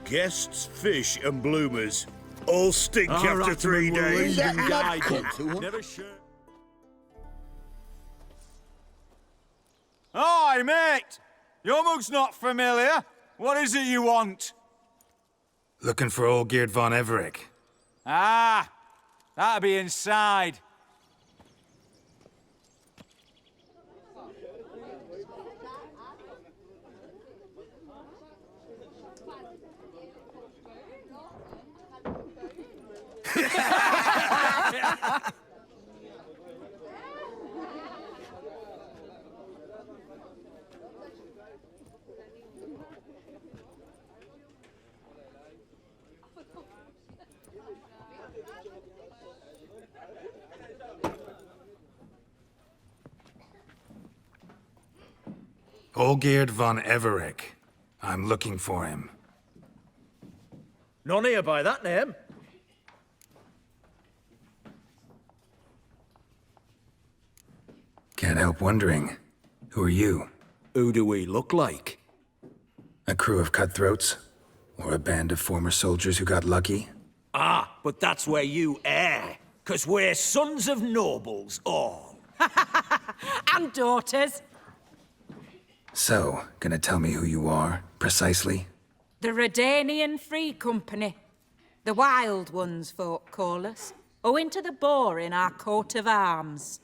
Guests, fish, and bloomers. All stink Our after 3 Ratman will days. lead and guide you. Never sure. Hi, mate! Your mug's not familiar. What is it you want? Looking for old Geert von Everec. Ah, that'll be inside. Olgeerd von Everec. I'm looking for him. None here by that name. Can't help wondering. Who are you? Who do we look like? A crew of cutthroats? Or a band of former soldiers who got lucky? Ah, but that's where you err. 'Cause we're sons of nobles, all. And daughters. So, gonna tell me who you are, precisely? The Redanian Free Company. The Wild Ones, folk call us. Owing to the boar in our coat of arms.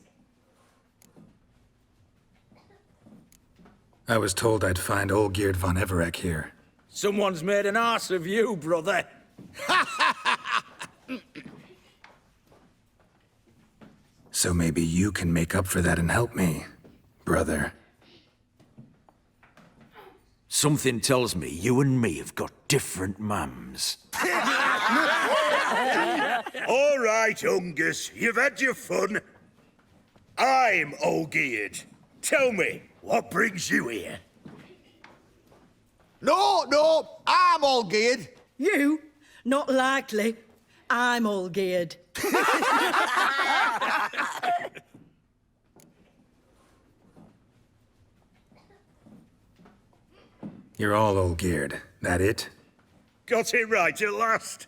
I was told I'd find Olgeerd von Everec here. Someone's made an arse of you, brother. So maybe you can make up for that and help me, brother. Something tells me you and me have got different mums. All right, Ungus, you've had your fun. I'm Olgeerd. Tell me, what brings you here? No, I'm all geared. You? Not likely. I'm all geared. You're all Olgeerd, that it? Got it right at last.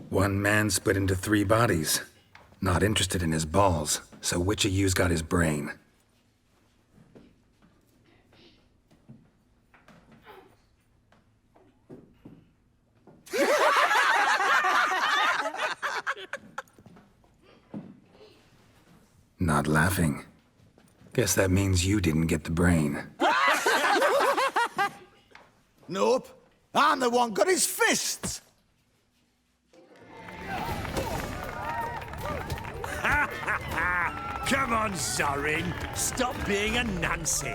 One man split into 3 bodies. Not interested in his balls, so which of you's got his brain? Not laughing. Guess that means you didn't get the brain. Nope. I'm the one got his fists. Come on, Zorin. Stop being a Nancy.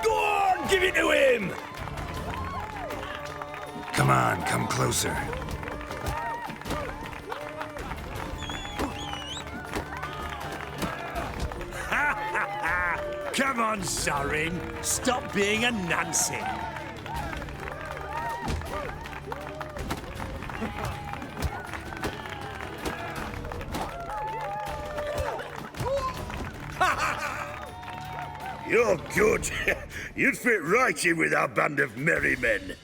Go on, give it to him! Come on, come closer. Come on, Zorin. Stop being a Nancy. You're good. You'd fit right in with our band of merry men.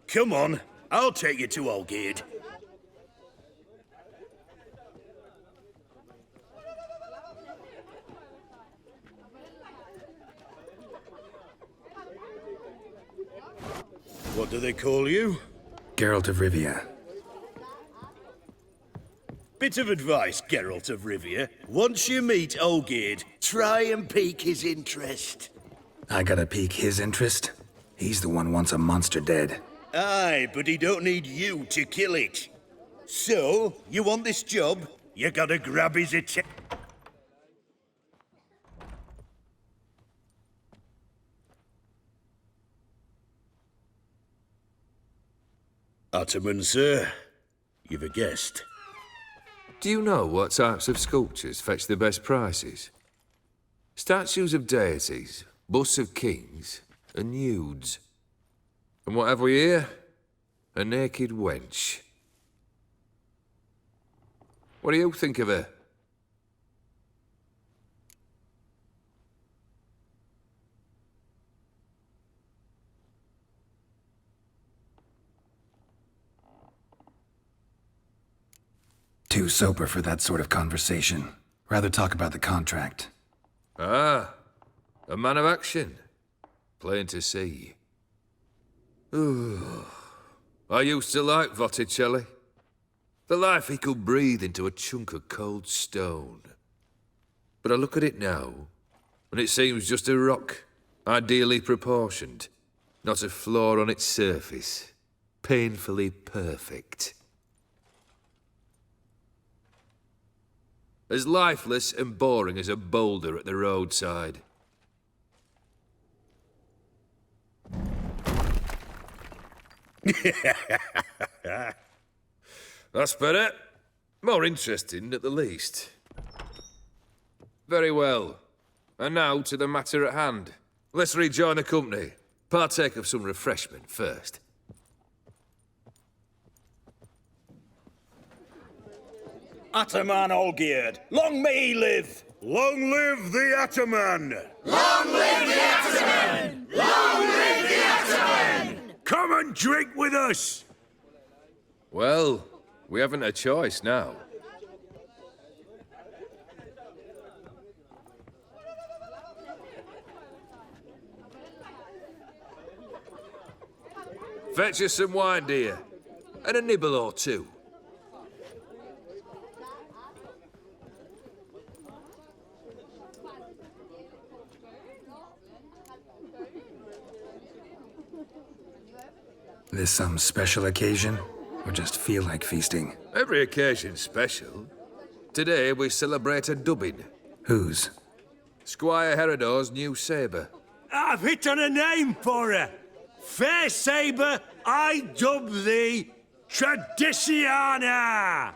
Come on, I'll take you to Olgeerd. What do they call you? Geralt of Rivia. Bit of advice, Geralt of Rivia. Once you meet Olgeerd, try and pique his interest. I gotta pique his interest? He's the one wants a monster dead. Aye, but he don't need you to kill it. So, you want this job? You gotta grab his attention. Ottoman, sir. You've a guest. Do you know what types of sculptures fetch the best prices? Statues of deities, busts of kings, and nudes. And what have we here? A naked wench. What do you think of her? Too sober for that sort of conversation. Rather talk about the contract. Ah, a man of action. Plain to see. Ooh. I used to like Botticelli. The life he could breathe into a chunk of cold stone. But I look at it now, and it seems just a rock, ideally proportioned. Not a flaw on its surface. Painfully perfect. As lifeless and boring as a boulder at the roadside. That's better. More interesting, at the least. Very well. And now to the matter at hand. Let's rejoin the company. Partake of some refreshment first. Ataman Olgierd, long may he live! Long live the Ataman! Long live the Ataman! Long live the Ataman! Come and drink with us! Well, we haven't a choice now. Fetch us some wine, dear. And a nibble or two. This some special occasion? Or just feel like feasting? Every occasion's special. Today we celebrate a dubbing. Whose? Squire Herodor's new sabre. I've hit on a name for her. Fair Sabre, I dub thee Tradiciana!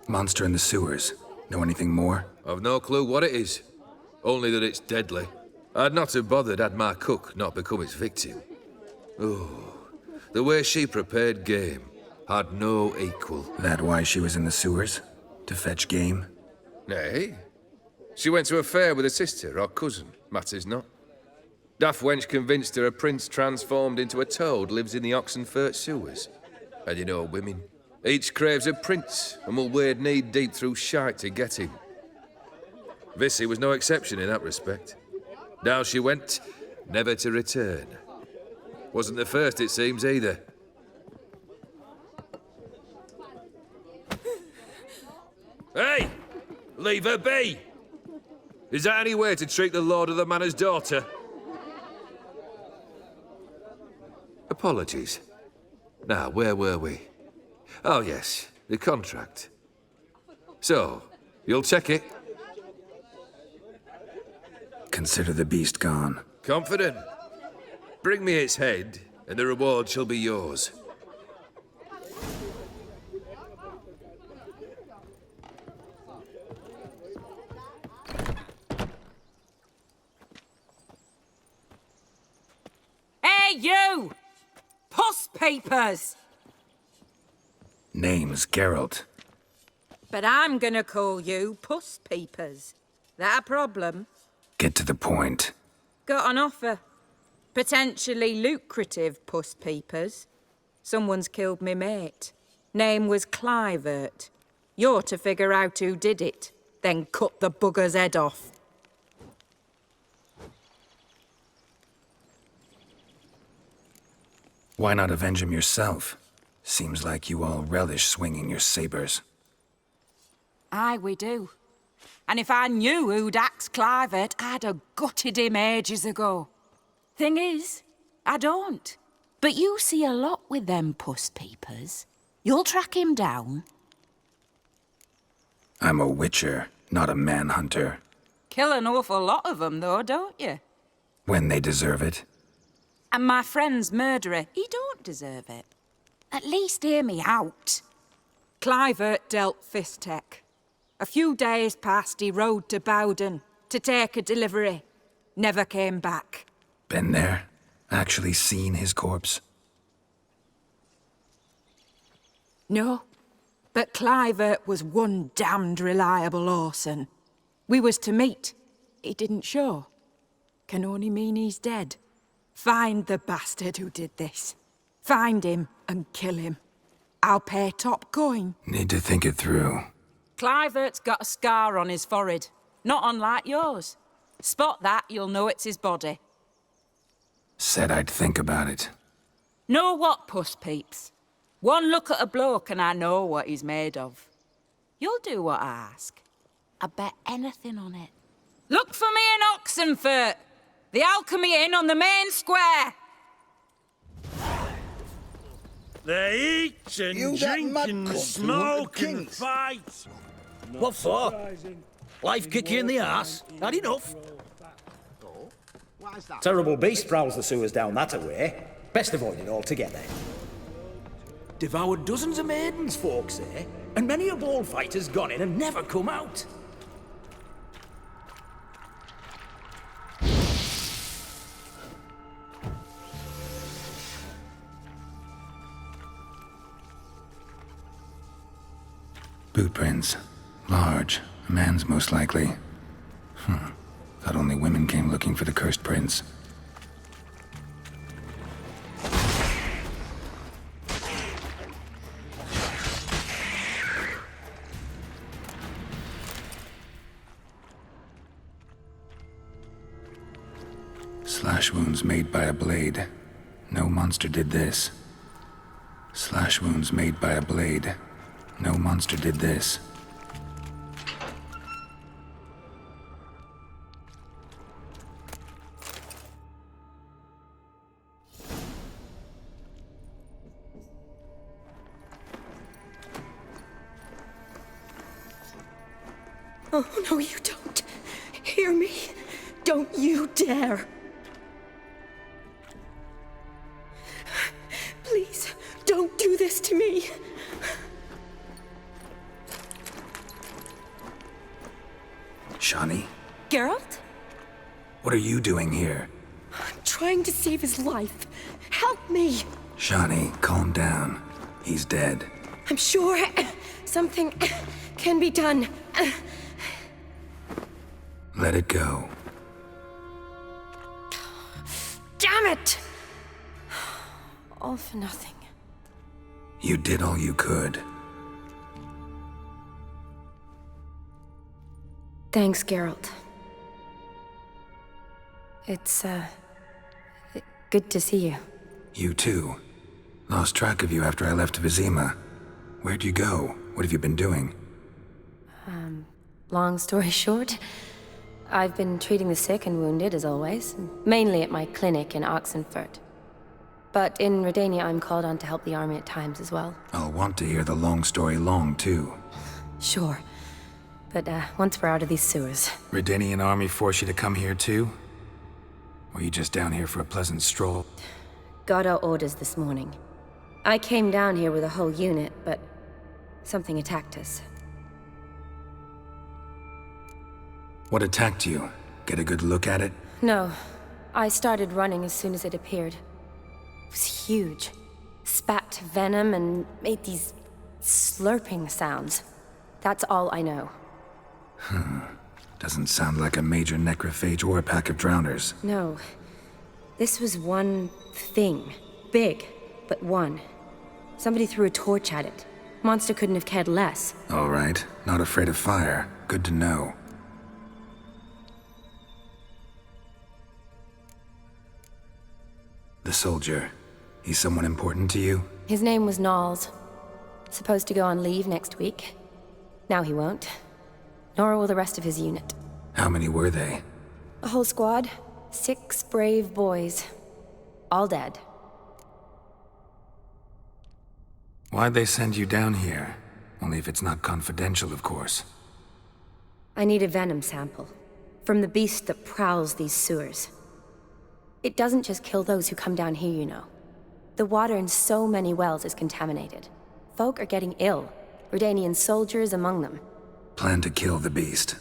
Monster in the sewers. Know anything more? I've no clue what it is. Only that it's deadly. I'd not have bothered had my cook not become its victim. Oh, the way she prepared game had no equal. That why she was in the sewers? To fetch game? Nay. She went to a fair with a sister or cousin, matters not. Daft wench convinced her a prince transformed into a toad lives in the Oxenfurt sewers. And you know women. Each craves a prince and will wade knee-deep through shite to get him. Vissy was no exception in that respect. Down she went, never to return. Wasn't the first, it seems, either. Hey! Leave her be! Is that any way to treat the lord of the manor's daughter? Apologies. Now, where were we? Oh, yes, the contract. So, you'll check it? Consider the beast gone. Confident? Bring me its head, and the reward shall be yours. Hey, you! Puss papers! Name's Geralt. But I'm gonna call you Puss Peepers. That a problem? Get to the point. Got an offer. Potentially lucrative Puss Peepers. Someone's killed me mate. Name was Clivert. You're to figure out who did it, then cut the bugger's head off. Why not avenge him yourself? Seems like you all relish swinging your sabers. Aye, we do. And if I knew who'd axed Clivert, I'd have gutted him ages ago. Thing is, I don't. But you see a lot with them Puss Peepers. You'll track him down. I'm a witcher, not a manhunter. Kill an awful lot of them, though, don't you? When they deserve it. And my friend's murderer, he don't deserve it. At least hear me out. Clivert dealt Fistech. A few days past, he rode to Bowden to take a delivery. Never came back. Been there? Actually seen his corpse? No, but Clivert was one damned reliable Orson. We was to meet. He didn't show. Can only mean he's dead. Find the bastard who did this. Find him and kill him. I'll pay top coin. Need to think it through. Clivert's got a scar on his forehead, not unlike yours. Spot that, you'll know it's his body. Said I'd think about it. Know what, puss peeps? One look at a bloke and I know what he's made of. You'll do what I ask. I bet anything on it. Look for me in Oxenfurt! The Alchemy Inn on the main square! They eat and You that drink mad and cunt who smoke wanted and kings. fight. What for? Life kick you in the arse? Had enough? Terrible beast prowls the sewers down that away. Best avoid it altogether. Devoured dozens of maidens, folks say, and many a bullfighter's gone in and never come out. Boot prints. Large. A man's most likely. Thought only women came looking for the cursed prince. Slash wounds made by a blade. No monster did this. Slash wounds made by a blade. No monster did this. Oh, no, you don't. Hear me? Don't you dare. Please, don't do this to me. Shani? Geralt? What are you doing here? I'm trying to save his life. Help me. Shani, calm down. He's dead. I'm sure something can be done. Let it go. Damn it! All for nothing. You did all you could. Thanks, Geralt. It's, good to see you. You too. Lost track of you after I left Vizima. Where'd you go? What have you been doing? Long story short, I've been treating the sick and wounded, as always, mainly at my clinic in Oxenfurt. But in Redania, I'm called on to help the army at times as well. I'll want to hear the long story long, too. Sure. But, once we're out of these sewers... Redanian army force you to come here, too? Or you just down here for a pleasant stroll? Got our orders this morning. I came down here with a whole unit, but something attacked us. What attacked you? Get a good look at it? No. I started running as soon as it appeared. It was huge. Spat venom and made these slurping sounds. That's all I know. Doesn't sound like a major necrophage or a pack of drowners. No. This was one thing. Big, but one. Somebody threw a torch at it. Monster couldn't have cared less. All right. Not afraid of fire. Good to know. The soldier. He's someone important to you? His name was Knowles. Supposed to go on leave next week. Now he won't. Nor will the rest of his unit. How many were they? A whole squad. 6 brave boys. All dead. Why'd they send you down here? Only if it's not confidential, of course. I need a venom sample. From the beast that prowls these sewers. It doesn't just kill those who come down here, you know. The water in so many wells is contaminated. Folk are getting ill. Redanian soldiers among them. Plan to kill the beast.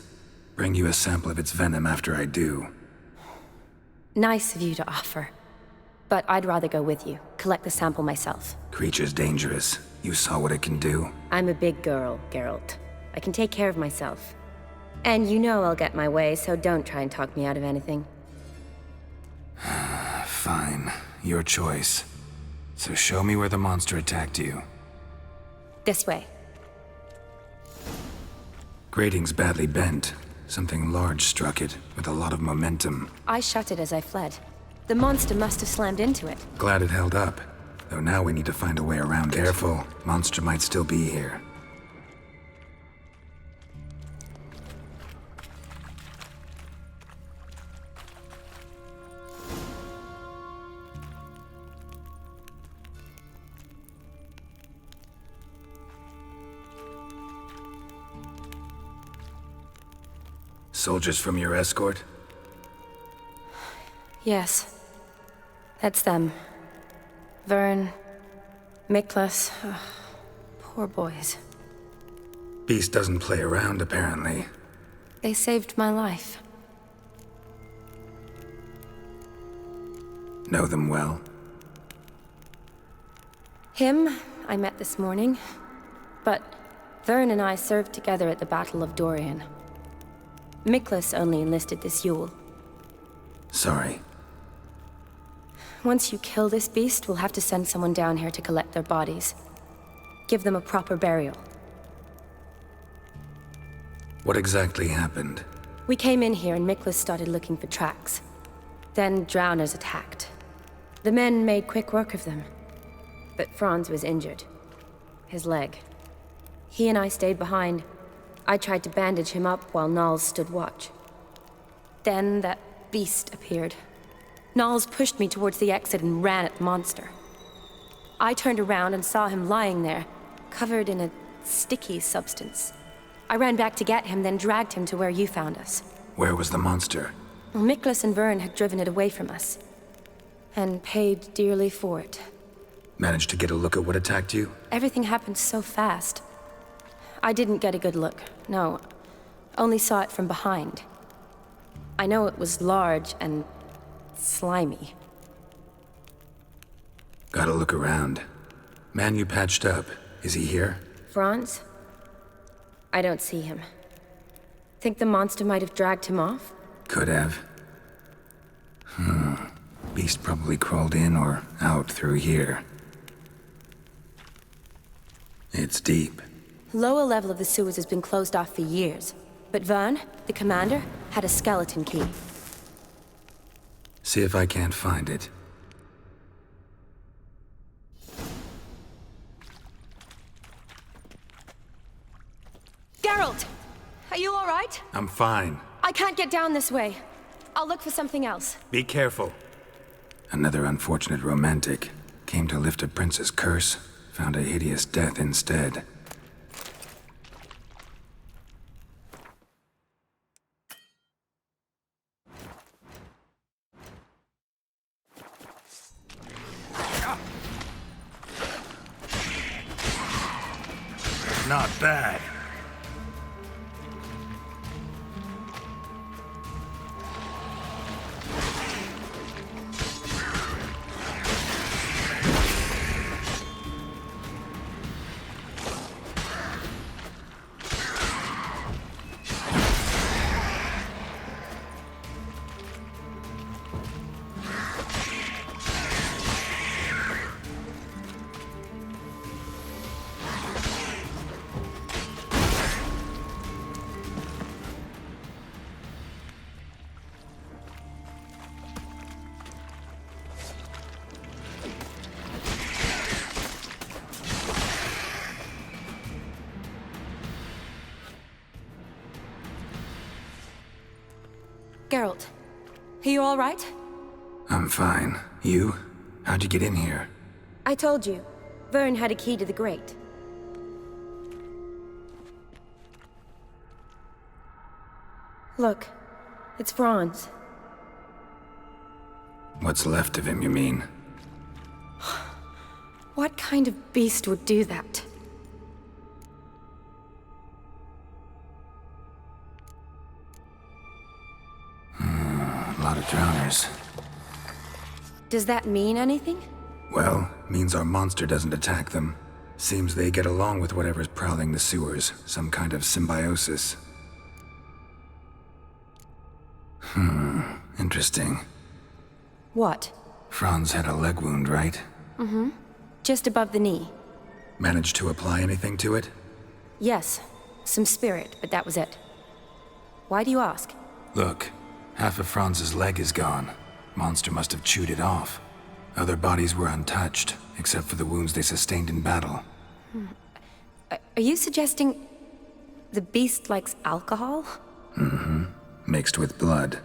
Bring you a sample of its venom after I do. Nice of you to offer. But I'd rather go with you, collect the sample myself. Creature's dangerous. You saw what it can do. I'm a big girl, Geralt. I can take care of myself. And you know I'll get my way, so don't try and talk me out of anything. Fine. Your choice. So show me where the monster attacked you. This way. Grating's badly bent. Something large struck it, with a lot of momentum. I shut it as I fled. The monster must have slammed into it. Glad it held up. Though now we need to find a way around it. Careful. Monster might still be here. Soldiers from your escort? Yes. That's them. Vern, Miklas. Poor boys. Beast doesn't play around, apparently. They saved my life. Know them well? Him, I met this morning. But Vern and I served together at the Battle of Dorian. Miklas only enlisted this Yule. Sorry. Once you kill this beast, we'll have to send someone down here to collect their bodies. Give them a proper burial. What exactly happened? We came in here and Miklas started looking for tracks. Then drowners attacked. The men made quick work of them. But Franz was injured. His leg. He and I stayed behind. I tried to bandage him up while Nals stood watch. Then that beast appeared. Nals pushed me towards the exit and ran at the monster. I turned around and saw him lying there, covered in a sticky substance. I ran back to get him, then dragged him to where you found us. Where was the monster? Well, Miklas and Vern had driven it away from us. And paid dearly for it. Managed to get a look at what attacked you? Everything happened so fast. I didn't get a good look, no. Only saw it from behind. I know it was large and slimy. Gotta look around. Man you patched up, is he here? Franz? I don't see him. Think the monster might have dragged him off? Could have. Beast probably crawled in or out through here. It's deep. Lower level of the sewers has been closed off for years. But Vern, the commander, had a skeleton key. See if I can't find it. Geralt! Are you all right? I'm fine. I can't get down this way. I'll look for something else. Be careful. Another unfortunate romantic. Came to lift a prince's curse, found a hideous death instead. Not bad. Geralt, are you all right? I'm fine. You? How'd you get in here? I told you. Vern had a key to the grate. Look, it's Franz. What's left of him, you mean? What kind of beast would do that? A lot of drowners. Does that mean anything? Well, means our monster doesn't attack them. Seems they get along with whatever's prowling the sewers. Some kind of symbiosis. Interesting. What? Franz had a leg wound, right? Mm-hmm. Just above the knee. Managed to apply anything to it? Yes. Some spirit, but that was it. Why do you ask? Look, half of Franz's leg is gone. Monster must have chewed it off. Other bodies were untouched, except for the wounds they sustained in battle. Are you suggesting the beast likes alcohol? Mm-hmm. Mixed with blood.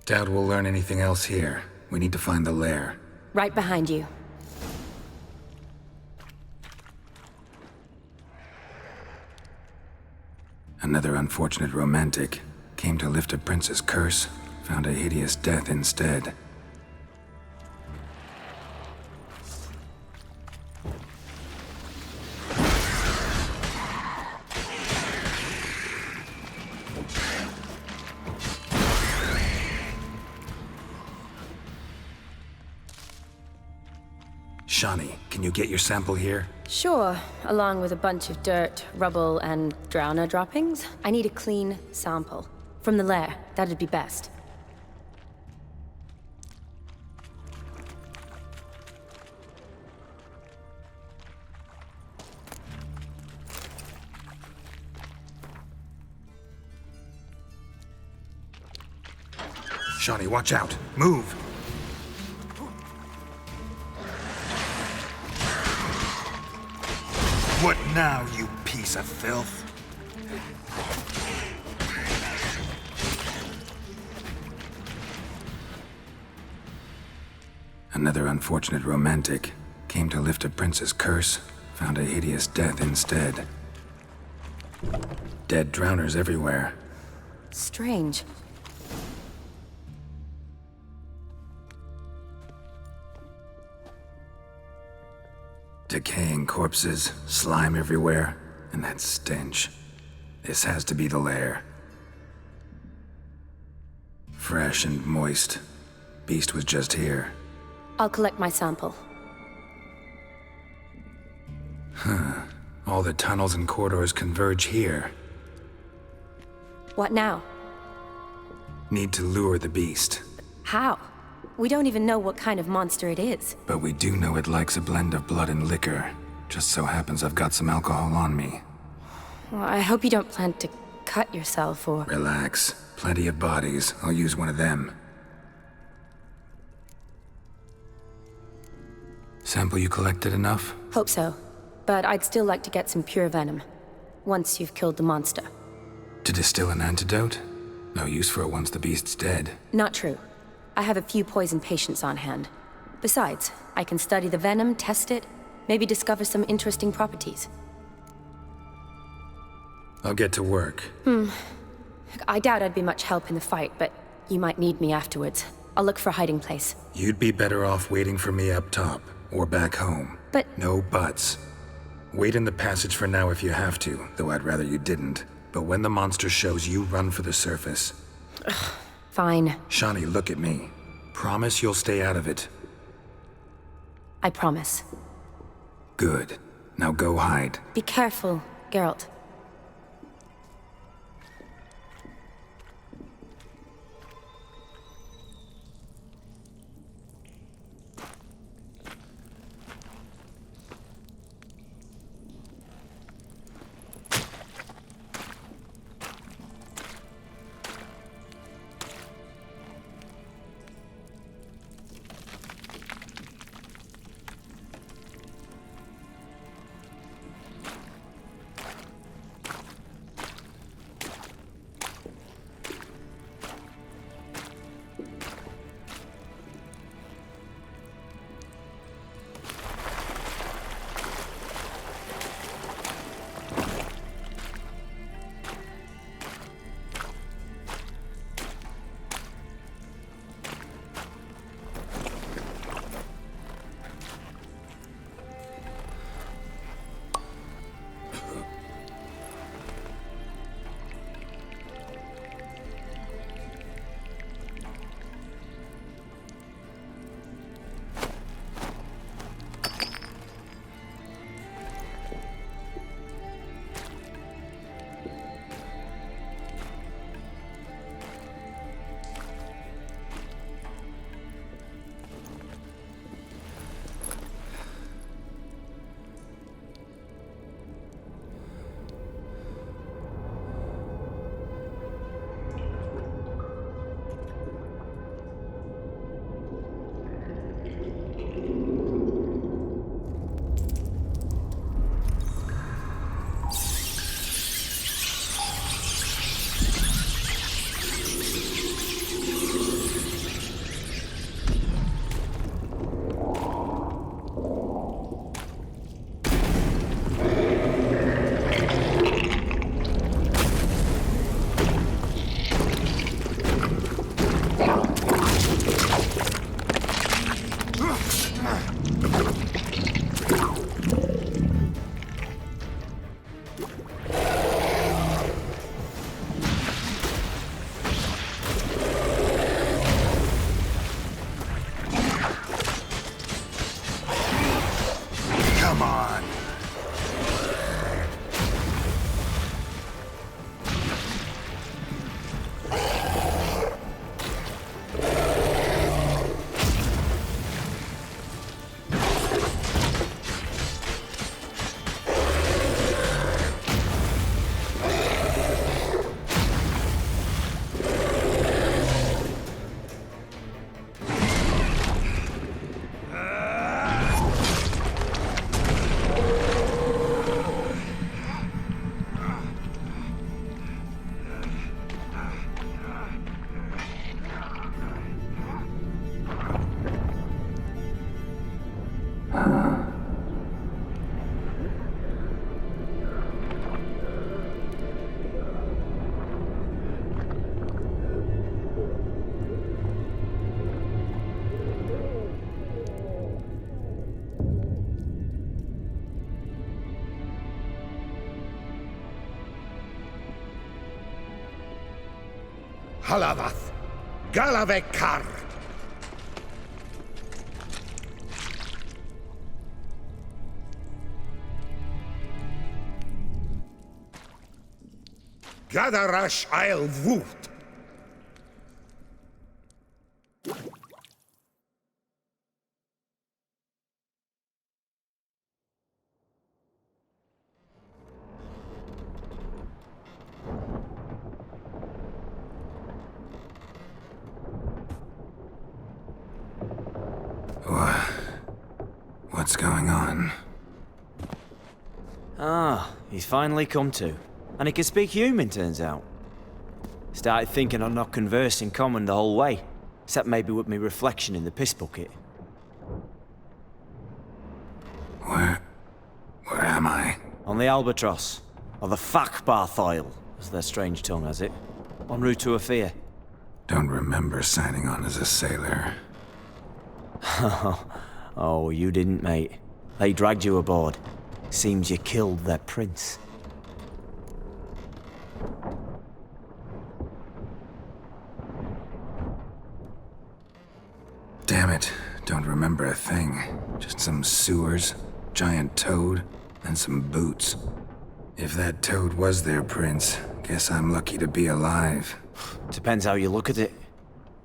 Doubt we'll learn anything else here. We need to find the lair. Right behind you. Another unfortunate romantic. Came to lift a prince's curse, found a hideous death instead. Shawnee, can you get your sample here? Sure, along with a bunch of dirt, rubble, and drowner droppings. I need a clean sample. From the lair, that'd be best. Shawnee, watch out! Move! What now, you piece of filth? Another unfortunate romantic. Came to lift a prince's curse, found a hideous death instead. Dead drowners everywhere. Strange. Decaying corpses, slime everywhere, and that stench. This has to be the lair. Fresh and moist. Beast was just here. I'll collect my sample. All the tunnels and corridors converge here. What now? Need to lure the beast. How? We don't even know what kind of monster it is. But we do know it likes a blend of blood and liquor. Just so happens I've got some alcohol on me. Well, I hope you don't plan to cut yourself or... Relax. Plenty of bodies. I'll use one of them. Sample you collected enough? Hope so. But I'd still like to get some pure venom. Once you've killed the monster. To distill an antidote? No use for it once the beast's dead. Not true. I have a few poison patients on hand. Besides, I can study the venom, test it, maybe discover some interesting properties. I'll get to work. I doubt I'd be much help in the fight, but you might need me afterwards. I'll look for a hiding place. You'd be better off waiting for me up top, or back home. But... No buts. Wait in the passage for now if you have to, though I'd rather you didn't. But when the monster shows, you run for the surface. Fine. Shawnee, look at me. Promise you'll stay out of it. I promise. Good. Now go hide. Be careful, Geralt. Come on. Halavath, Galavekar. Gadarash Isle Woot. What's going on? Ah, he's finally come to. And he can speak human, turns out. Started thinking I'd not conversed in common the whole way, except maybe with me reflection in the piss bucket. Where am I? On the Albatross, or the Fakbarth Oil, as their strange tongue has it, en route to Afir. Don't remember signing on as a sailor. Oh, you didn't, mate. They dragged you aboard. Seems you killed their prince. Damn it, don't remember a thing. Just some sewers, giant toad, and some boots. If that toad was their prince, guess I'm lucky to be alive. Depends how you look at it.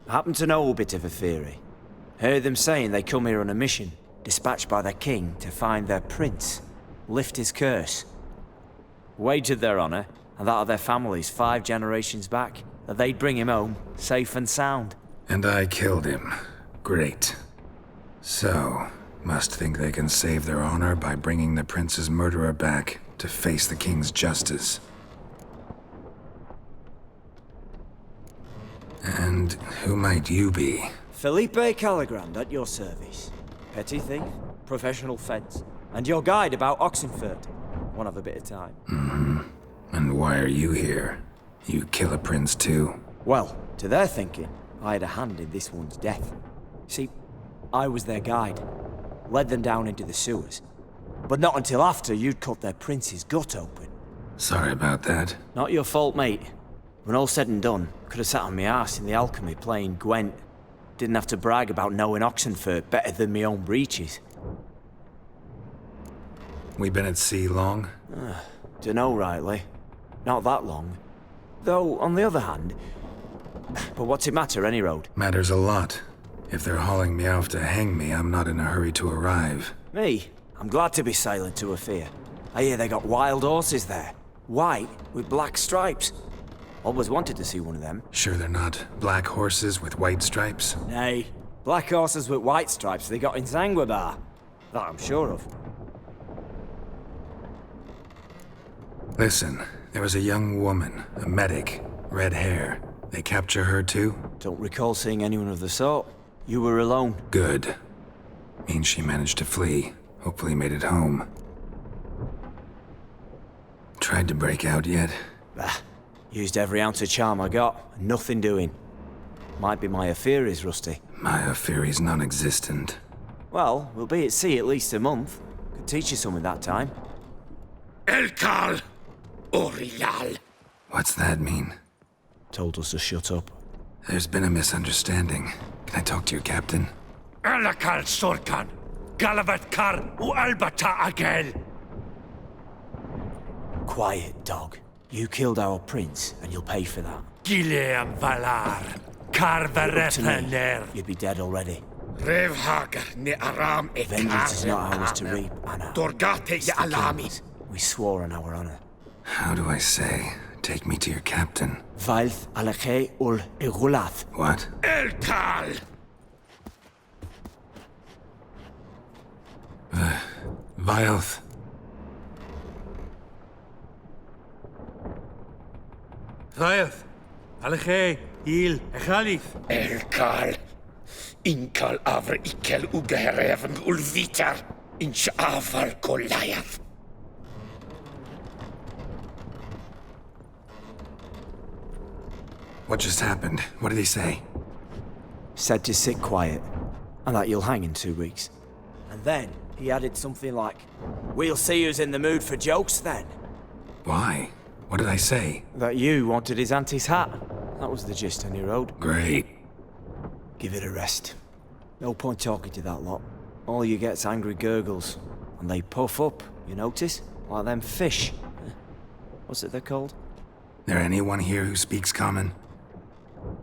I happen to know a bit of a theory. Heard them saying they come here on a mission, dispatched by their king to find their prince, lift his curse. Wagered their honor, and that of their families 5 generations back, that they'd bring him home, safe and sound. And I killed him. Great. So, must think they can save their honor by bringing the prince's murderer back to face the king's justice. And who might you be? Felipe Caligrand at your service. Petty thief, professional fence, and your guide about Oxenfurt. Won't have a bit of time. Mm-hmm. And why are you here? You kill a prince too? Well, to their thinking, I had a hand in this one's death. See, I was their guide. Led them down into the sewers. But not until after you'd cut their prince's gut open. Sorry about that. Not your fault, mate. When all said and done, could have sat on my arse in the alchemy playing Gwent. Didn't have to brag about knowing Oxenfurt better than my own breeches. We been at sea long? Dunno rightly. Not that long. Though, on the other hand... But what's it matter, any road? Matters a lot. If they're hauling me off to hang me, I'm not in a hurry to arrive. Me? I'm glad to be sailing to Afir. I hear they got wild horses there. White, with black stripes. Always wanted to see one of them. Sure they're not black horses with white stripes? Nay, black horses with white stripes they got in Zangwabar. That I'm sure of. Listen, there was a young woman, a medic, red hair. They capture her too? Don't recall seeing anyone of the sort. You were alone. Good. Means she managed to flee. Hopefully made it home. Tried to break out yet? Bah. Used every ounce of charm I got, and nothing doing. Might be my Afiri's rusty. My Afiri's non-existent. Well, we'll be at sea at least a month. Could teach you something that time. Elkal, Orial. What's that mean? Told us to shut up. There's been a misunderstanding. Can I talk to your captain? Alakal Sorkan. Galavat Kar u Albata Agel. Quiet, dog. You killed our prince, and you'll pay for that. Gileam Valar. Up to me, Karvarefaner. you'd be dead already. Revhagar ne Aram e Vengeance is not ours to reap, Anna. Dorgate It's ye the Alami. king's. We swore on our honor. How do I say? Take me to your captain. Vailth alache ul igulath. What? Eltal. Vilth. Vilth. Alche. Il. Echalith. Elkal. Inkal avre ikel ugehereven ulvitar. Inch aval Goliath. What just happened? What did he say? Said to sit quiet, and that you'll hang in 2 weeks. And then he added something like, "We'll see who's in the mood for jokes then." Why? What did I say? That you wanted his auntie's hat. That was the gist on your road. Great. Give it a rest. No point talking to that lot. All you get's angry gurgles. And they puff up, you notice? Like them fish. What's it they're called? There anyone here who speaks common?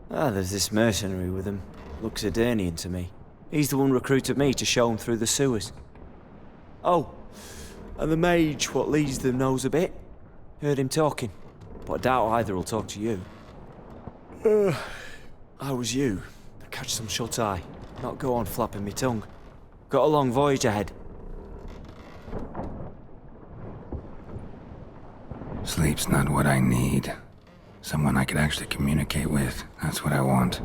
There's this mercenary with him. Looks Edirnian to me. He's the one recruited me to show him through the sewers. Oh, and the mage what leads them knows a bit. Heard him talking, but I doubt either will talk to you. I was you. Catch some shut-eye. Not go on flapping me tongue. Got a long voyage ahead. Sleep's not what I need. Someone I could actually communicate with. That's what I want.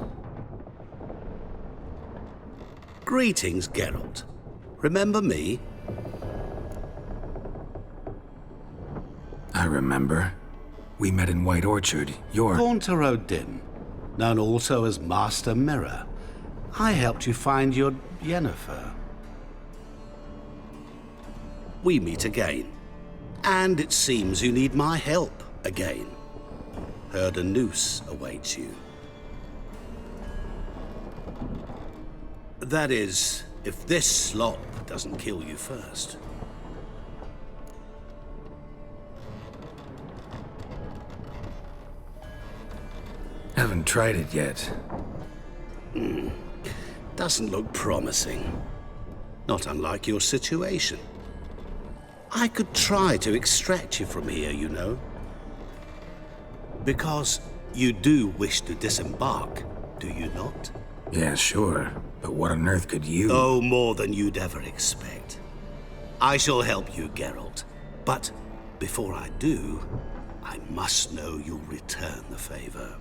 Greetings, Geralt. Remember me? I remember. We met in White Orchard. You're... Haunter Odin, known also as Master Mirror. I helped you find your Yennefer. We meet again. And it seems you need my help again. Heard a noose awaits you. That is, if this slop doesn't kill you first. Haven't tried it yet. Doesn't look promising. Not unlike your situation. I could try to extract you from here, you know. Because you do wish to disembark, do you not? Yeah, sure. But what on earth could you... Oh, more than you'd ever expect. I shall help you, Geralt. But before I do, I must know you'll return the favor.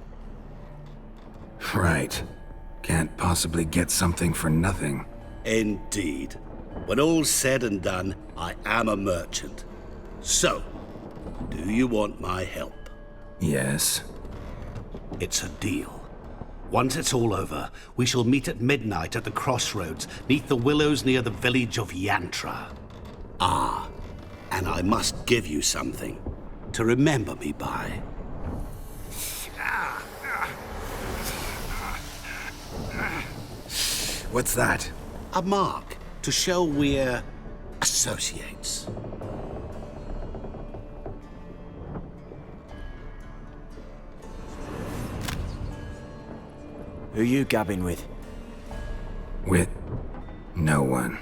Right. Can't possibly get something for nothing. Indeed. When all's said and done, I am a merchant. So, do you want my help? Yes. It's a deal. Once it's all over, we shall meet at midnight at the crossroads, neath the willows near the village of Yantra. Ah, and I must give you something to remember me by. What's that? A mark to show we're associates. Who you gabbing with? With no one.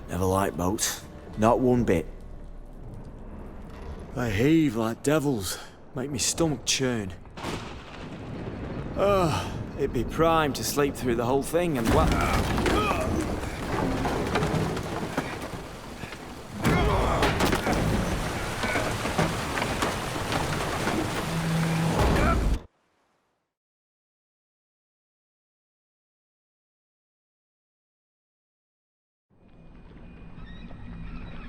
Never liked boats. Not one bit. They heave like devils. Make me stomach churn. It'd be prime to sleep through the whole thing and what?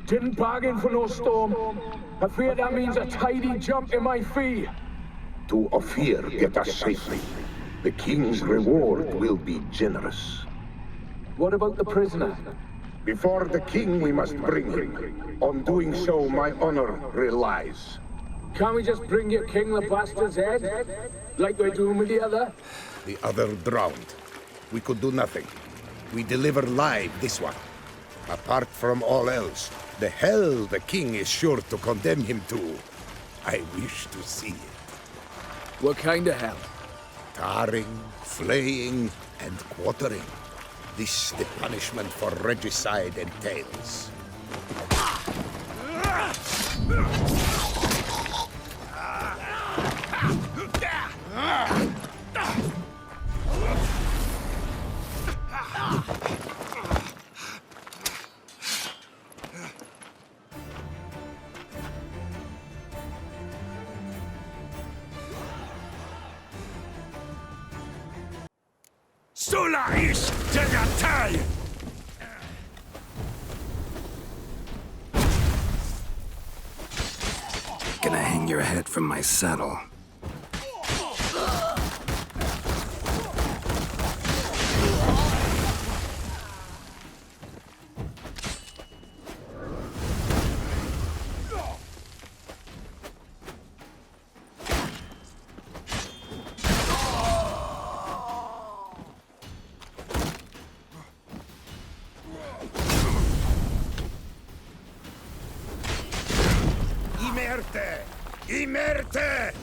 Didn't bargain for no storm. I fear that means a tidy jump in my fee. To Ophir get us safely. The king's reward will be generous. What about the prisoner? Before the king we must bring him. On doing so, my honor relies. Can't we just bring your king the bastard's head? Like we're doing with the other? The other drowned. We could do nothing. We deliver live this one. Apart from all else, the hell the king is sure to condemn him to. I wish to see it. What kind of hell? Tarring, flaying, and quartering. This the punishment for regicide entails. Sula ist der Teil! Gonna hang your head from my saddle. Imerte! Imerte!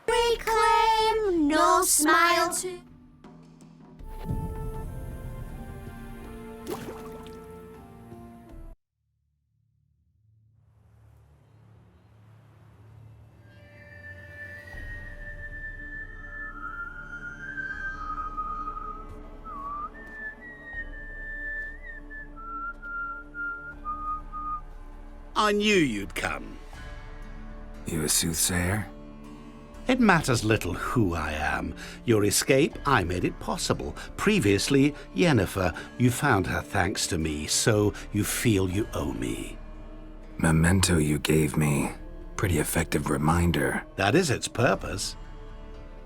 Reclaim, no smile to... I knew you'd come. You a soothsayer? It matters little who I am. Your escape, I made it possible. Previously, Yennefer, you found her thanks to me, so you feel you owe me. Memento you gave me. Pretty effective reminder. That is its purpose.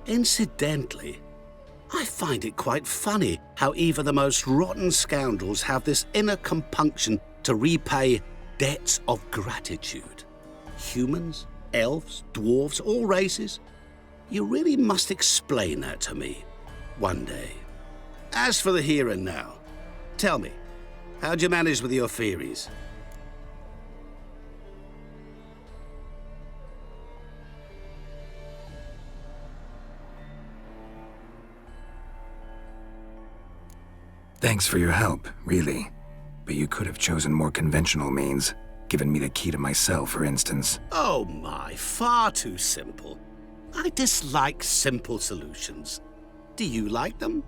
Incidentally, I find it quite funny how even the most rotten scoundrels have this inner compunction to repay debts of gratitude. Humans, elves, dwarves, all races. You really must explain that to me one day. As for the here and now, tell me, how'd you manage with your theories? Thanks for your help, really. But you could have chosen more conventional means. Given me the key to my cell, for instance. Oh my, far too simple. I dislike simple solutions. Do you like them?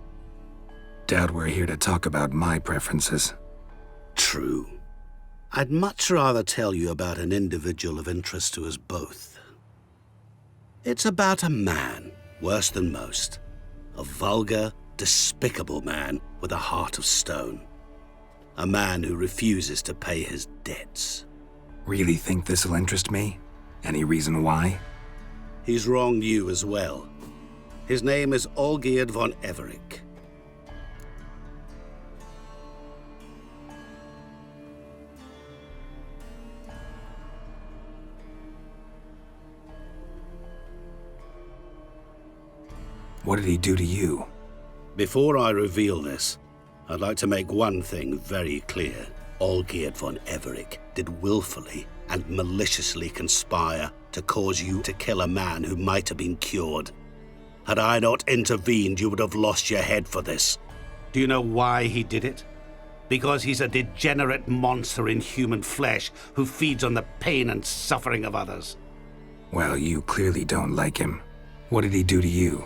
Doubt we're here to talk about my preferences. True. I'd much rather tell you about an individual of interest to us both. It's about a man, worse than most. A vulgar, despicable man with a heart of stone. A man who refuses to pay his debts. Really think this'll interest me? Any reason why? He's wronged you as well. His name is Olgierd von Everec. What did he do to you? Before I reveal this, I'd like to make one thing very clear. Olgierd von Everec did willfully and maliciously conspire to cause you to kill a man who might have been cured. Had I not intervened, you would have lost your head for this. Do you know why he did it? Because he's a degenerate monster in human flesh who feeds on the pain and suffering of others. Well, you clearly don't like him. What did he do to you?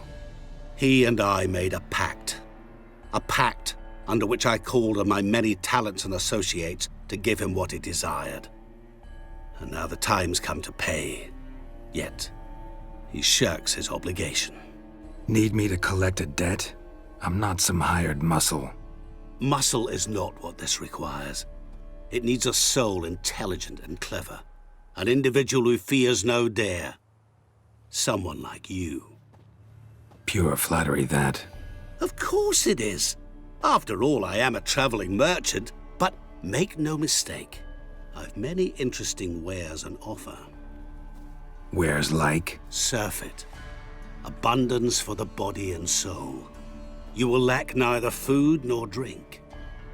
He and I made a pact. A pact under which I called on my many talents and associates to give him what he desired. And now the time's come to pay. Yet, he shirks his obligation. Need me to collect a debt? I'm not some hired muscle. Muscle is not what this requires. It needs a soul intelligent and clever. An individual who fears no dare. Someone like you. Pure flattery, that. Of course it is. After all, I am a traveling merchant. But make no mistake, I've many interesting wares on offer. Wares like? Surfeit. Abundance for the body and soul. You will lack neither food nor drink.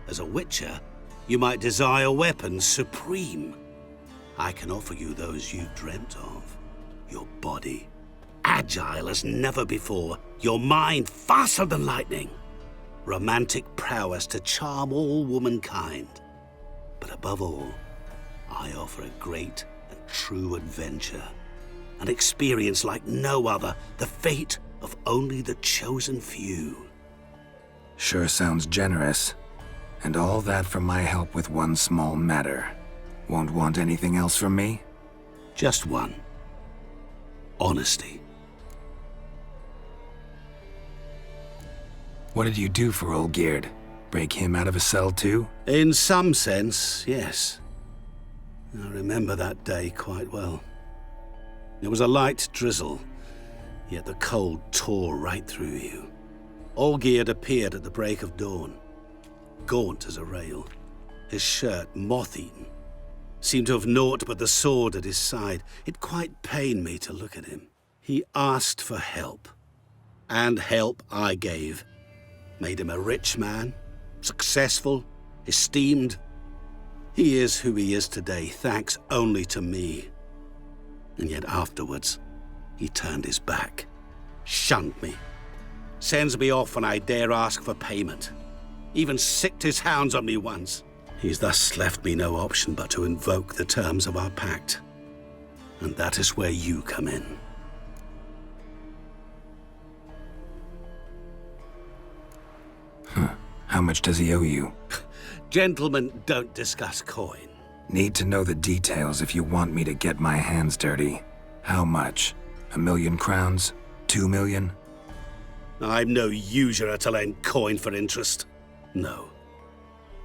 As a witcher, you might desire weapons supreme. I can offer you those you dreamt of. Your body, agile as never before. Your mind, faster than lightning. Romantic prowess to charm all womankind. But above all, I offer a great and true adventure. An experience like no other, the fate of only the chosen few. Sure sounds generous. And all that for my help with one small matter. Won't want anything else from me? Just one. Honesty. What did you do for Olgierd? Break him out of a cell too? In some sense, yes. I remember that day quite well. It was a light drizzle, yet the cold tore right through you. Olgierd appeared at the break of dawn, gaunt as a rail, his shirt moth-eaten. Seemed to have naught but the sword at his side. It quite pained me to look at him. He asked for help, and help I gave. Made him a rich man, successful, esteemed. He is who he is today, thanks only to me. And yet afterwards, he turned his back, shunned me, sends me off when I dare ask for payment. Even sicked his hounds on me once. He's thus left me no option but to invoke the terms of our pact. And that is where you come in. How much does he owe you? Gentlemen don't discuss coin. Need to know the details if you want me to get my hands dirty. How much? 1 million crowns? 2 million? I'm no usurer to lend coin for interest. No.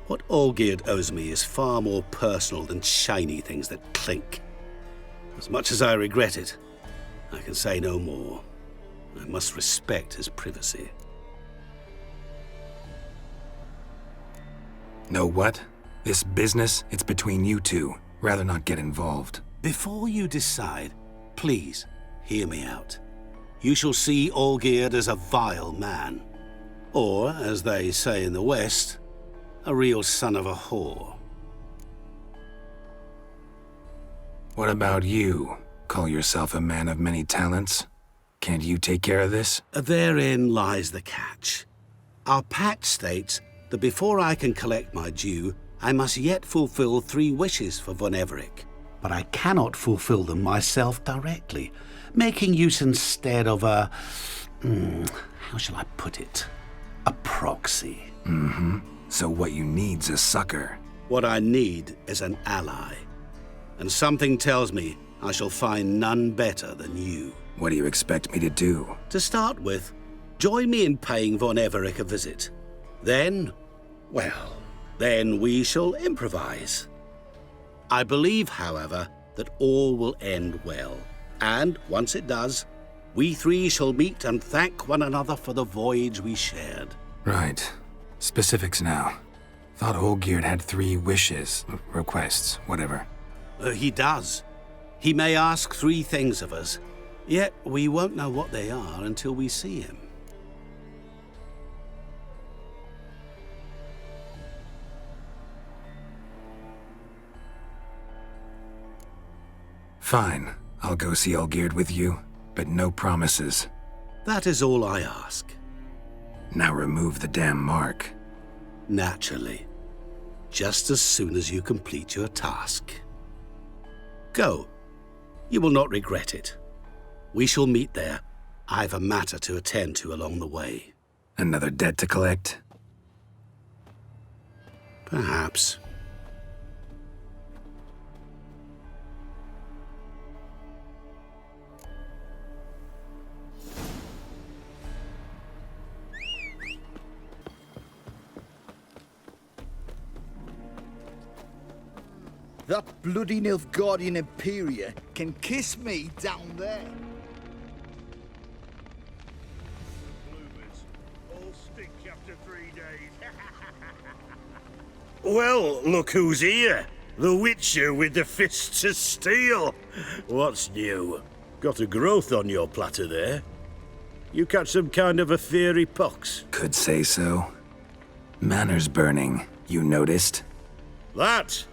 What Olgierd owes me is far more personal than shiny things that clink. As much as I regret it, I can say no more. I must respect his privacy. Know what? This business, it's between you two. Rather not get involved. Before you decide, please hear me out. You shall see Olgierd as a vile man. Or, as they say in the West, a real son of a whore. What about you? Call yourself a man of many talents? Can't you take care of this? Therein lies the catch. Our pact states that before I can collect my due, I must yet fulfill 3 wishes for Von Everec. But I cannot fulfill them myself directly, making use instead of a... how shall I put it? A proxy. Mm-hmm. So what you need's a sucker. What I need is an ally. And something tells me I shall find none better than you. What do you expect me to do? To start with, join me in paying Von Everec a visit. Then, well, then we shall improvise. I believe, however, that all will end well. And once it does, we 3 shall meet and thank one another for the voyage we shared. Right. Specifics now. Thought Olgierd had 3 wishes, requests, whatever. He does. He may ask 3 things of us, yet we won't know what they are until we see him. Fine. I'll go see Olgierd with you, but no promises. That is all I ask. Now remove the damn mark. Naturally. just as soon as you complete your task. Go. You will not regret it. We shall meet there. I've a matter to attend to along the way. Another debt to collect? Perhaps. That bloody Nilfgaardian Imperia can kiss me down there. Well, look who's here. The Witcher with the fists of steel. What's new? Got a growth on your platter there. You catch some kind of a fiery pox? Could say so. Manor's burning. You noticed? That?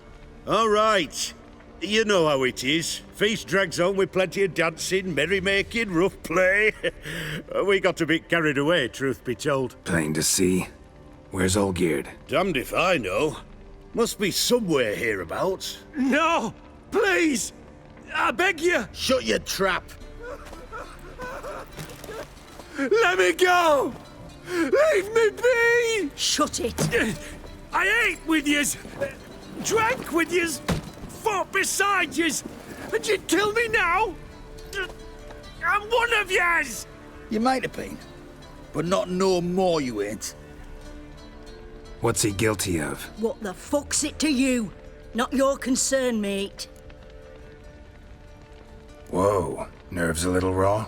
All right. You know how it is. Feast drags on with plenty of dancing, merrymaking, rough play. We got a bit carried away, truth be told. Plain to see. Where's Olgierd? Damned if I know. Must be somewhere hereabouts. No! Please! I beg you! Shut your trap! Let me go! Leave me be! Shut it! I ate with yous, drank with yous, fought beside yous, and you'd kill me now? I'm one of yous! You might have been, but not no more you ain't. What's he guilty of? What the fuck's it to you? Not your concern, mate. Whoa, nerves a little raw?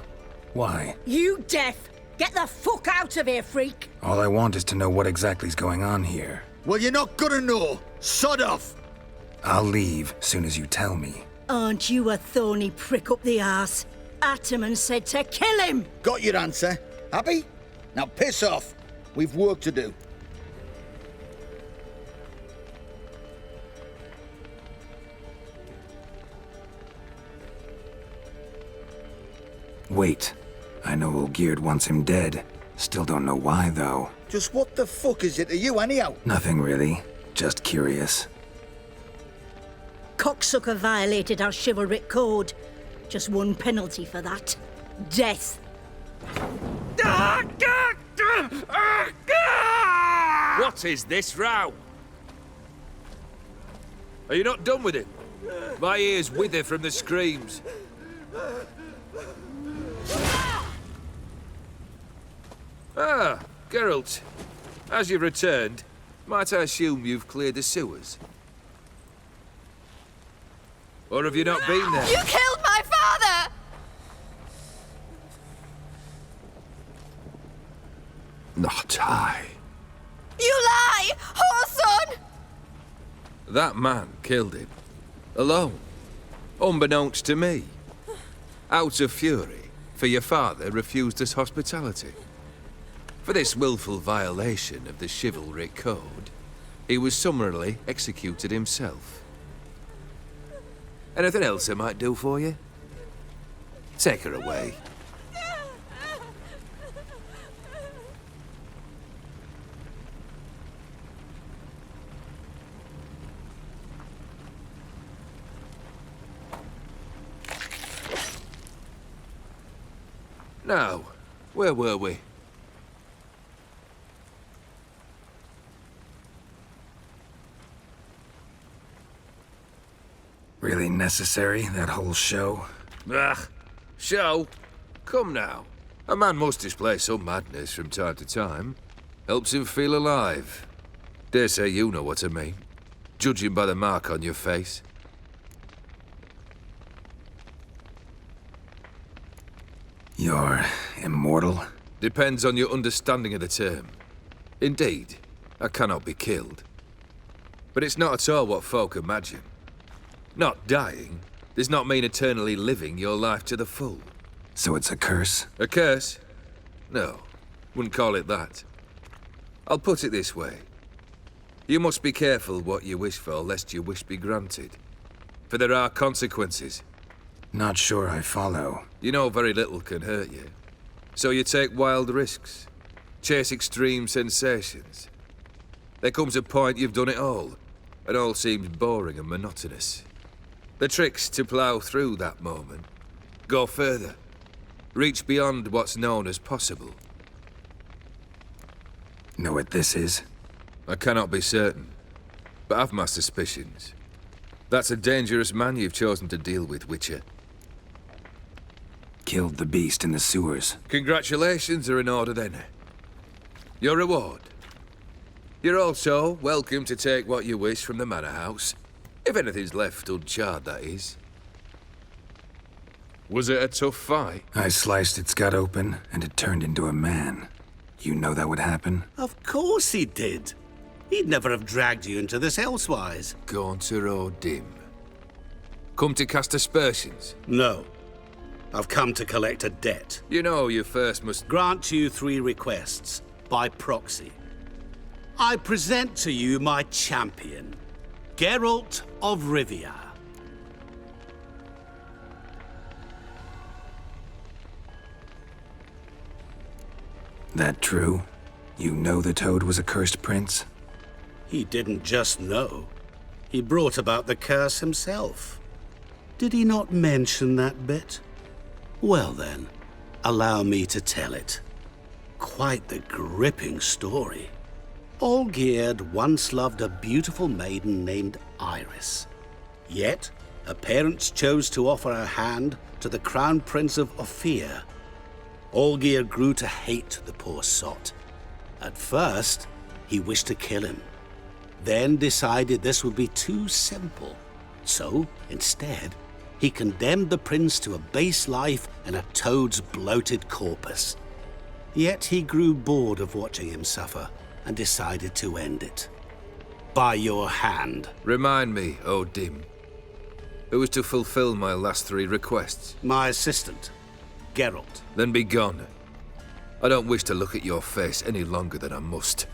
Why? You deaf! Get the fuck out of here, freak! All I want is to know what exactly's going on here. Well, you're not gonna know. Sod off! I'll leave soon as you tell me. Aren't you a thorny prick up the arse? Ataman said to kill him! Got your answer. Happy? Now piss off. We've work to do. Wait. I know Olgierd wants him dead. Still don't know why, though. Just what the fuck is it to you, anyhow? Nothing really. Just curious. Cocksucker violated our chivalric code. Just one penalty for that. Death. What is this row? Are you not done with it? My ears wither from the screams. Ah, Geralt. As you've returned, might I assume you've cleared the sewers? Or have you not been there? You killed my father! Not I. You lie! Whoreson! That man killed him. Alone. Unbeknownst to me. Out of fury, for your father refused us hospitality. For this willful violation of the chivalric code, he was summarily executed himself. Anything else I might do for you? Take her away. Now, where were we? Really necessary, that whole show? Ah, show? Come now. A man must display some madness from time to time. Helps him feel alive. Dare say you know what I mean. Judging by the mark on your face. You're immortal? Depends on your understanding of the term. Indeed, I cannot be killed. But it's not at all what folk imagine. Not dying does not mean eternally living your life to the full. So it's a curse? A curse? No, wouldn't call it that. I'll put it this way. You must be careful what you wish for, lest your wish be granted. For there are consequences. Not sure I follow. You know very little can hurt you. So you take wild risks. Chase extreme sensations. There comes a point you've done it all. It all seems boring and monotonous. The trick's to plough through that moment. Go further. Reach beyond what's known as possible. Know what this is? I cannot be certain, but I've my suspicions. That's a dangerous man you've chosen to deal with, Witcher. Killed the beast in the sewers. Congratulations are in order then. Your reward. You're also welcome to take what you wish from the manor house. If anything's left uncharred, that is. Was it a tough fight? I sliced its gut open, and it turned into a man. You know that would happen? Of course he did. He'd never have dragged you into this elsewise. Gaunter or dim? Come to cast aspersions? No. I've come to collect a debt. You know you first must... Grant you 3 requests, by proxy. I present to you my champion, Geralt of Rivia. That true? You know the Toad was a cursed prince? He didn't just know. He brought about the curse himself. Did he not mention that bit? Well then, allow me to tell it. Quite the gripping story. Olgierd once loved a beautiful maiden named Iris. Yet, her parents chose to offer her hand to the Crown Prince of Ophir. Olgierd grew to hate the poor sot. At first, he wished to kill him. Then decided this would be too simple. So, instead, he condemned the prince to a base life in a toad's bloated corpus. Yet he grew bored of watching him suffer and decided to end it. By your hand. Remind me, O Dim. Who was to fulfill my last 3 requests? My assistant, Geralt. Then be gone. I don't wish to look at your face any longer than I must.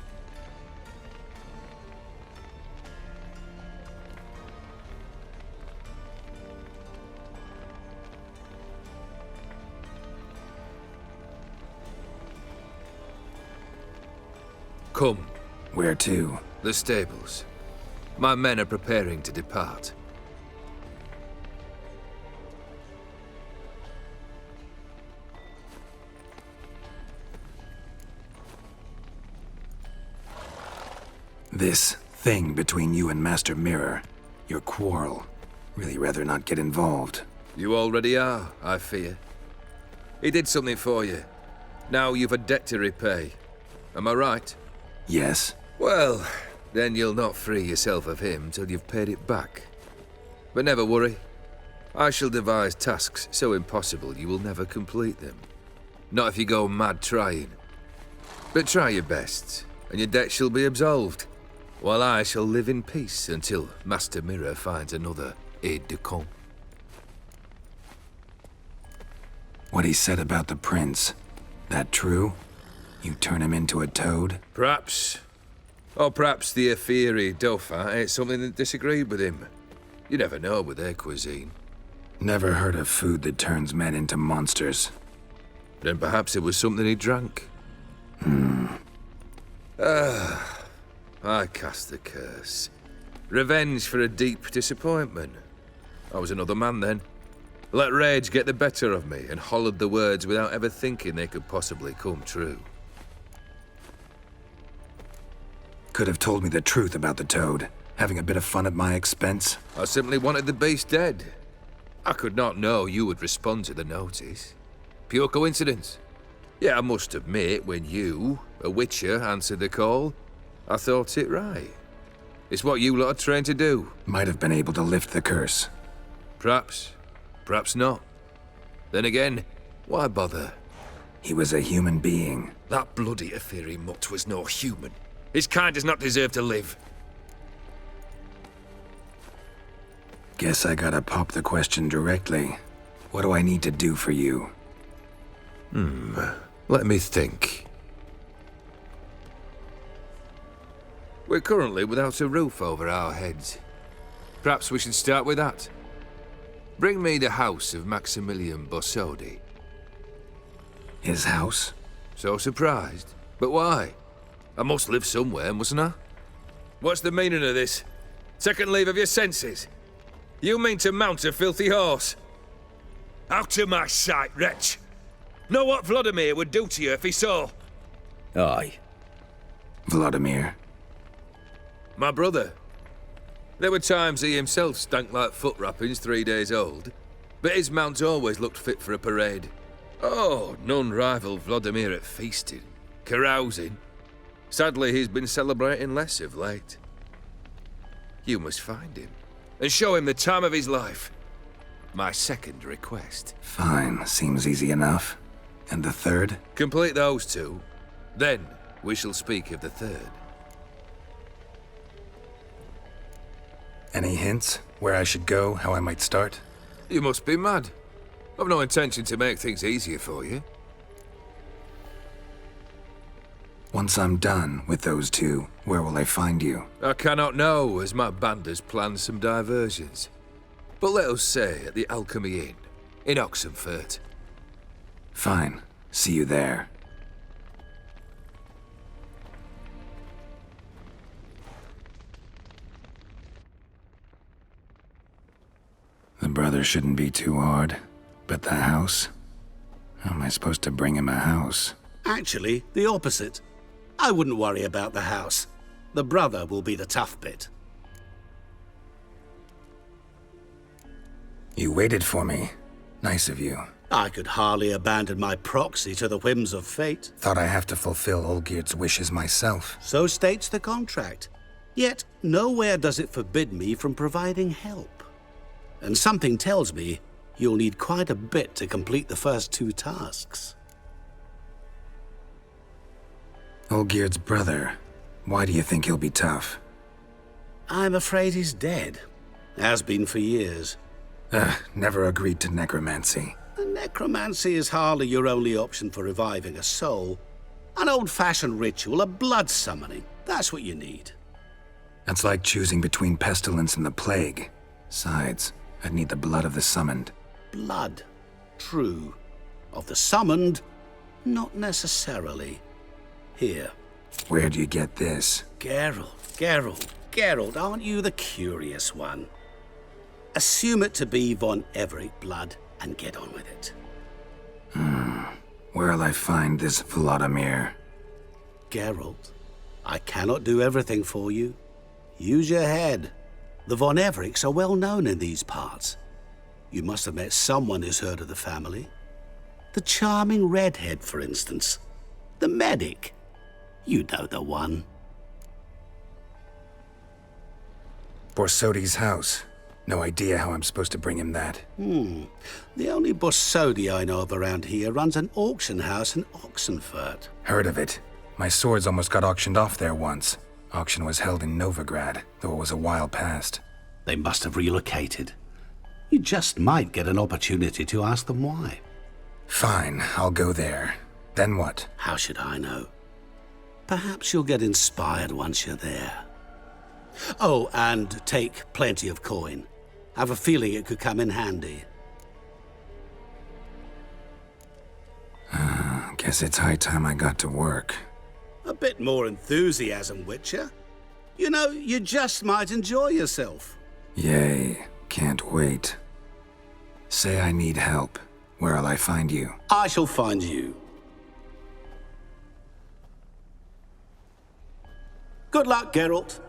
Come. Where to? The stables. My men are preparing to depart. This thing between you and Master Mirror, your quarrel, really rather not get involved. You already are, I fear. He did something for you. Now you've a debt to repay. Am I right? Yes. Well, then you'll not free yourself of him till you've paid it back. But never worry. I shall devise tasks so impossible you will never complete them. Not if you go mad trying. But try your best, and your debt shall be absolved, while I shall live in peace until Master Mirror finds another aide-de-camp. What he said about the prince, that true? You turn him into a toad? Perhaps. Or perhaps the Ophiri Dauphin ate something that disagreed with him. You never know with their cuisine. Never heard of food that turns men into monsters. Then perhaps it was something he drank. I cast the curse. Revenge for a deep disappointment. I was another man then. Let rage get the better of me and hollered the words without ever thinking they could possibly come true. Could have told me the truth about the toad, having a bit of fun at my expense. I simply wanted the beast dead. I could not know you would respond to the notice. Pure coincidence. Yet I must admit, when you, a witcher, answered the call, I thought it right. It's what you lot are trained to do. Might have been able to lift the curse. Perhaps. Perhaps not. Then again, why bother? He was a human being. That bloody Ophiri mutt was no human. His kind does not deserve to live. Guess I gotta pop the question directly. What do I need to do for you? Let me think. We're currently without a roof over our heads. Perhaps we should start with that. Bring me the house of Maximilian Bossodi. His house? So surprised. But why? I must live somewhere, mustn't I? What's the meaning of this? Second leave of your senses. You mean to mount a filthy horse? Out of my sight, wretch! Know what Vladimir would do to you if he saw? Aye. Vladimir. My brother. There were times he himself stank like foot wrappings 3 days old, but his mount always looked fit for a parade. Oh, none rival Vladimir at feasting, carousing. Sadly, he's been celebrating less of late. You must find him, and show him the time of his life. My second request. Fine, seems easy enough. And the third? Complete those two, then we shall speak of the third. Any hints? Where I should go, how I might start? You must be mad. I've no intention to make things easier for you. Once I'm done with those two, where will I find you? I cannot know, as my band has planned some diversions. But let us say at the Alchemy Inn, in Oxenfurt. Fine. See you there. The brother shouldn't be too hard. But the house? How am I supposed to bring him a house? Actually, the opposite. I wouldn't worry about the house. The brother will be the tough bit. You waited for me. Nice of you. I could hardly abandon my proxy to the whims of fate. Thought I have to fulfill Olgierd's wishes myself. So states the contract. Yet, nowhere does it forbid me from providing help. And something tells me you'll need quite a bit to complete the first two tasks. Olgierd's brother. Why do you think he'll be tough? I'm afraid he's dead. Has been for years. Never agreed to necromancy. Necromancy is hardly your only option for reviving a soul. An old-fashioned ritual, a blood summoning. That's what you need. That's like choosing between pestilence and the plague. Besides, I'd need the blood of the summoned. Blood. True. Of the summoned, not necessarily. Here. Where'd you get this? Geralt, aren't you the curious one? Assume it to be von Everett blood and get on with it. Where'll I find this Vladimir? Geralt, I cannot do everything for you. Use your head. The von Evericks are well known in these parts. You must have met someone who's heard of the family. The charming redhead, for instance. The medic. You know the one. Borsodi's house. No idea how I'm supposed to bring him that. The only Borsodi I know of around here runs an auction house in Oxenfurt. Heard of it. My swords almost got auctioned off there once. Auction was held in Novigrad, though it was a while past. They must have relocated. You just might get an opportunity to ask them why. Fine, I'll go there. Then what? How should I know? Perhaps you'll get inspired once you're there. Oh, and take plenty of coin. Have a feeling it could come in handy. Guess it's high time I got to work. A bit more enthusiasm, Witcher. You know, you just might enjoy yourself. Yay, can't wait. Say I need help. Where'll I find you? I shall find you. Good luck, Geralt.